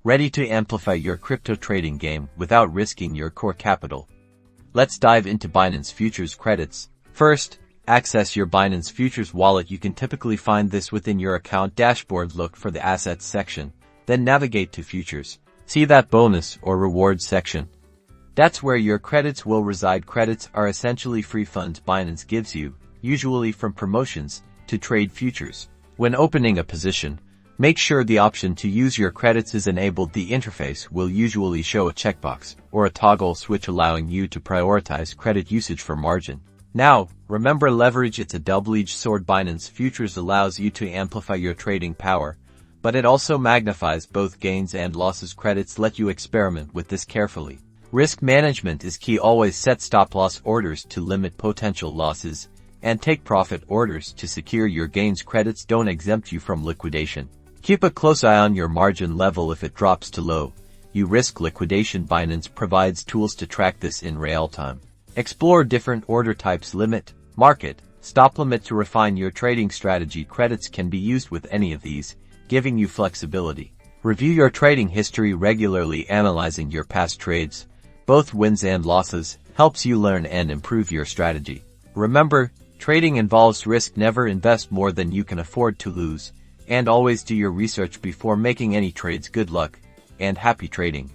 ready to amplify your crypto trading game without risking your core capital. Let's dive into Binance Futures credits. First, access your Binance Futures wallet. You can typically find this within your account dashboard. Look for the Assets section, then navigate to Futures. See that bonus or rewards section. That's where your credits will reside. Credits are essentially free funds Binance gives you, usually from promotions, to trade futures. When opening a position, make sure the option to use your credits is enabled. The interface will usually show a checkbox or a toggle switch allowing you to prioritize credit usage for margin. Now, remember leverage. It's a double-edged sword. Binance Futures allows you to amplify your trading power, but it also magnifies both gains and losses. Credits let you experiment with this carefully. Risk management is key. Always set stop-loss orders to limit potential losses, and take profit orders to secure your gains. Credits don't exempt you from liquidation. Keep a close eye on your margin level. If it drops too low, you risk liquidation. Binance provides tools to track this in real time. Explore different order types, limit, market, stop limit to refine your trading strategy. Credits can be used with any of these, giving you flexibility. Review your trading history regularly. Analyzing your past trades, both wins and losses, helps you learn and improve your strategy. Remember, trading involves risk. Never invest more than you can afford to lose, and always do your research before making any trades. Good luck and happy trading.